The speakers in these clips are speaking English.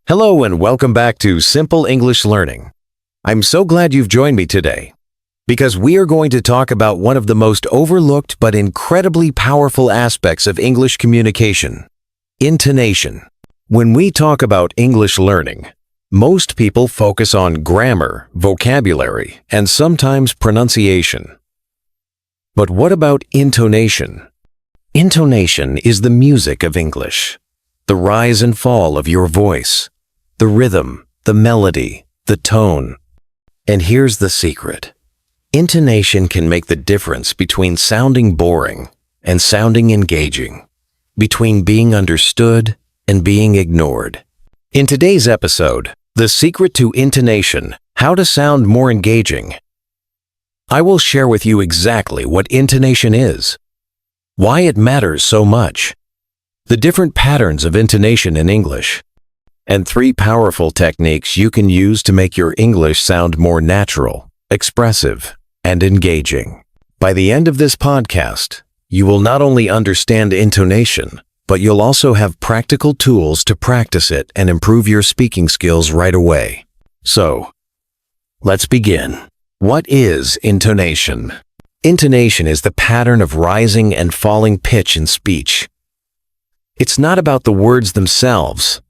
Hello and welcome back to Simple English Learning. I'm so glad you've joined me today because we are going to talk about one of the most overlooked but incredibly powerful aspects of English communication, intonation. When we talk about English learning, most people focus on grammar, vocabulary, and sometimes pronunciation. But what about intonation? Intonation is the music of English, the rise and fall of your voice, the rhythm, the melody, the tone. And here's the secret. Intonation can make the difference between sounding boring and sounding engaging, between being understood and being ignored. In today's episode, The Secret to Intonation, How to Sound More Engaging, I will share with you exactly what intonation is, why it matters so much, the different patterns of intonation in English, and 3 powerful techniques you can use to make your English sound more natural, expressive, and engaging. By the end of this podcast, you will not only understand intonation, but you'll also have practical tools to practice it and improve your speaking skills right away. So, let's begin. What is intonation? Intonation is the pattern of rising and falling pitch in speech. It's not about the words themselves,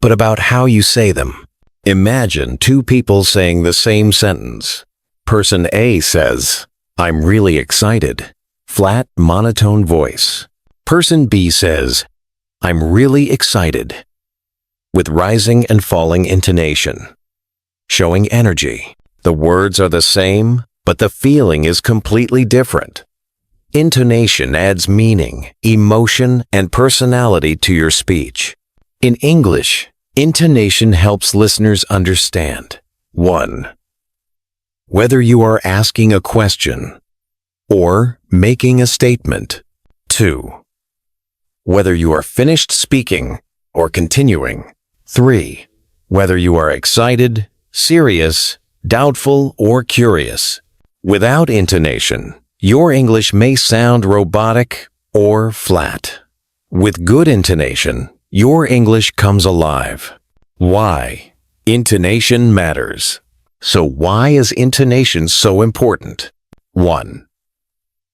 but about how you say them. Imagine 2 people saying the same sentence. Person A says, "I'm really excited." Flat, monotone voice. Person B says, "I'm really excited," with rising and falling intonation, showing energy. The words are the same, but the feeling is completely different. Intonation adds meaning, emotion, and personality to your speech. In English, intonation helps listeners understand 1. Whether you are asking a question or making a statement. 2. Whether you are finished speaking or continuing. 3. Whether you are excited, serious, doubtful, or curious. Without intonation, your English may sound robotic or flat. With good intonation, your English comes alive. Why? Intonation matters. So why is intonation so important? 1.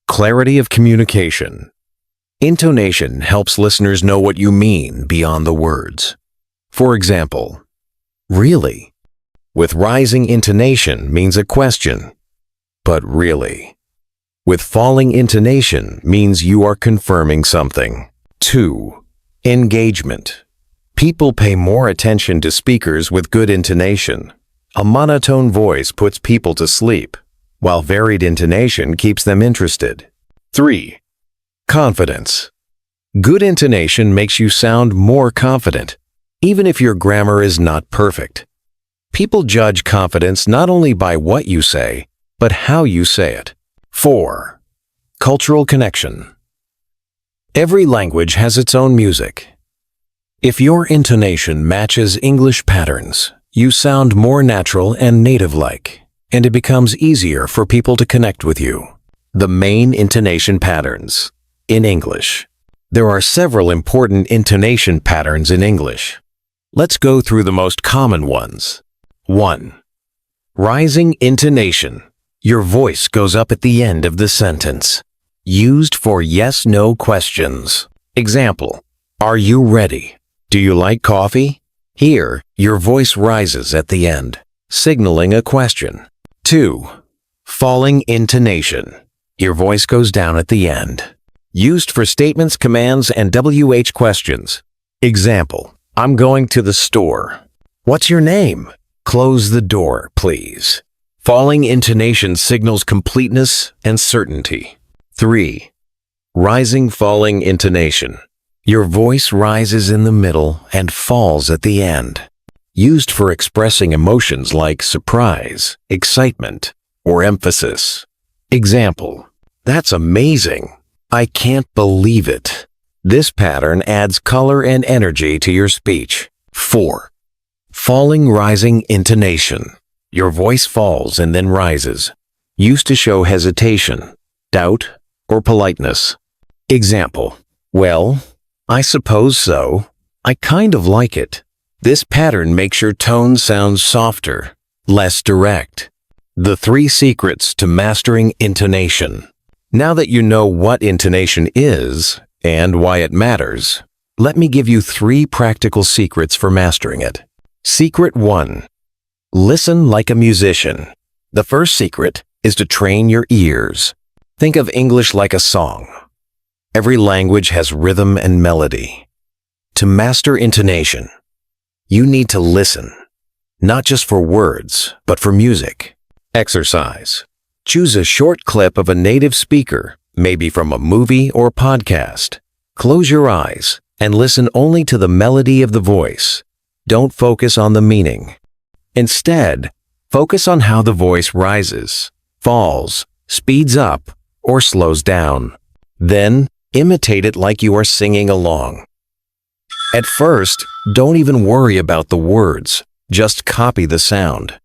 Clarity of communication. Intonation helps listeners know what you mean beyond the words. For example, really, with rising intonation means a question, but really. With falling intonation means you are confirming something. 2. Engagement. People pay more attention to speakers with good intonation. A monotone voice puts people to sleep, while varied intonation keeps them interested. 3. Confidence. Good intonation makes you sound more confident, even if your grammar is not perfect. People judge confidence not only by what you say, but how you say it. 4. Cultural connection. Every language has its own music. If your intonation matches English patterns, you sound more natural and native-like, and it becomes easier for people to connect with you. The main intonation patterns. In English, there are several important intonation patterns in English. Let's go through the most common ones. 1. Rising intonation. Your voice goes up at the end of the sentence. Used for yes-no questions. Example, are you ready? Do you like coffee? Here, your voice rises at the end, signaling a question. 2. Falling intonation. Your voice goes down at the end. Used for statements, commands, and WH questions. Example, I'm going to the store. What's your name? Close the door, please. Falling intonation signals completeness and certainty. 3. Rising falling intonation. Your voice rises in the middle and falls at the end. Used for expressing emotions like surprise, excitement, or emphasis. Example, that's amazing. I can't believe it. This pattern adds color and energy to your speech. 4. Falling rising intonation. Your voice falls and then rises. Used to show hesitation, doubt, or politeness. Example, well, I suppose so. I kind of like it. This pattern makes your tone sound softer, less direct. The 3 secrets to mastering intonation. Now that you know what intonation is and why it matters, let me give you 3 practical secrets for mastering it. Secret 1. Listen like a musician. The first secret is to train your ears. Think of English like a song. Every language has rhythm and melody. To master intonation, you need to listen, not just for words, but for music. Exercise. Choose a short clip of a native speaker, maybe from a movie or podcast. Close your eyes and listen only to the melody of the voice. Don't focus on the meaning. Instead, focus on how the voice rises, falls, speeds up, or slows down. Then, imitate it like you are singing along. At first, don't even worry about the words, just copy the sound.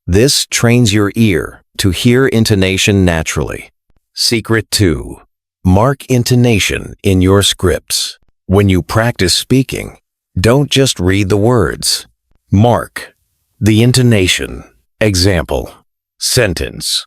This trains your ear to hear intonation naturally. Secret 2. Mark intonation in your scripts. When you practice speaking, don't just read the words. Mark the intonation. Example. Sentence.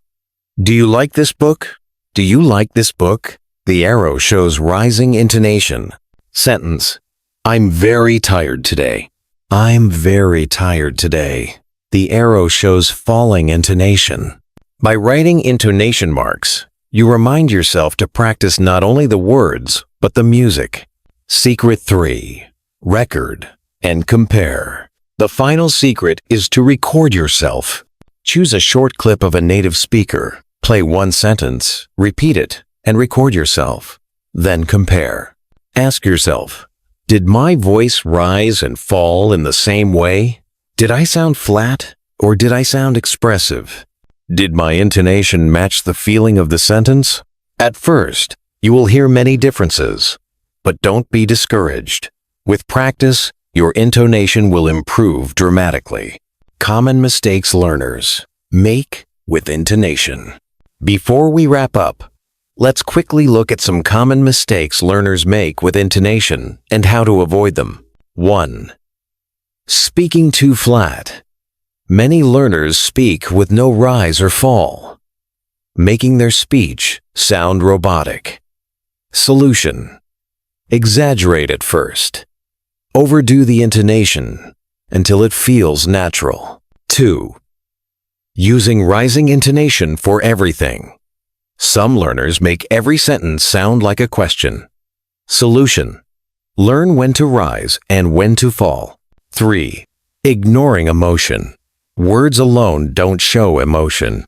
Do you like this book? Do you like this book? The arrow shows rising intonation. Sentence. I'm very tired today. I'm very tired today. The arrow shows falling intonation. By writing intonation marks, you remind yourself to practice not only the words, but the music. Secret 3. Record and compare. The final secret is to record yourself. Choose a short clip of a native speaker. Play 1 sentence, repeat it, and record yourself. Then compare. Ask yourself, did my voice rise and fall in the same way? Did I sound flat, or did I sound expressive? Did my intonation match the feeling of the sentence? At first, you will hear many differences, but don't be discouraged. With practice, your intonation will improve dramatically. Common mistakes learners make with intonation. Before we wrap up, let's quickly look at some common mistakes learners make with intonation and how to avoid them. 1. Speaking too flat. Many learners speak with no rise or fall, making their speech sound robotic. Solution. Exaggerate at first. Overdo the intonation until it feels natural. 2. Using rising intonation for everything. Some learners make every sentence sound like a question. Solution. Learn when to rise and when to fall. 3. Ignoring emotion. Words alone don't show emotion.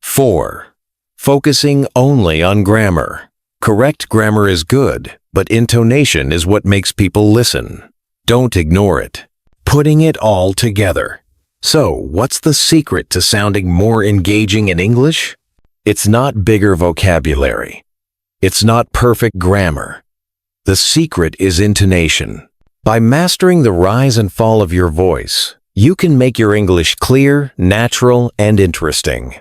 4. Focusing only on grammar. Correct grammar is good, but intonation is what makes people listen. Don't ignore it. Putting it all together. So, what's the secret to sounding more engaging in English? It's not bigger vocabulary. It's not perfect grammar. The secret is intonation. By mastering the rise and fall of your voice, you can make your English clear, natural, and interesting.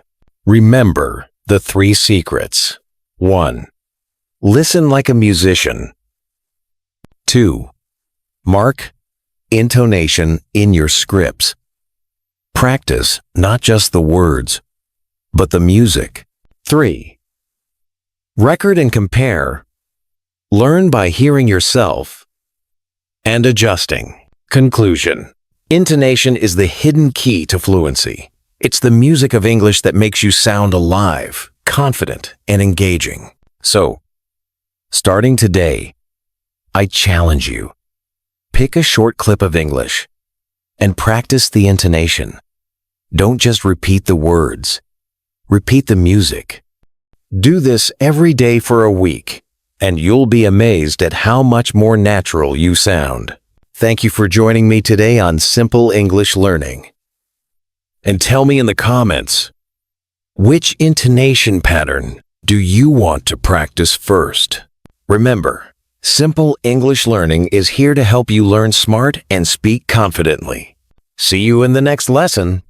Remember the 3 secrets. 1. Listen like a musician. 2. Mark intonation in your scripts. Practice not just the words, but the music. 3. Record and compare. Learn by hearing yourself and adjusting. Conclusion. Intonation is the hidden key to fluency. It's the music of English that makes you sound alive, confident, and engaging. So, starting today, I challenge you. Pick a short clip of English and practice the intonation. Don't just repeat the words. Repeat the music. Do this every day for a week, and you'll be amazed at how much more natural you sound. Thank you for joining me today on Simple English Learning. And tell me in the comments, which intonation pattern do you want to practice first? Remember, Simple English Learning is here to help you learn smart and speak confidently. See you in the next lesson.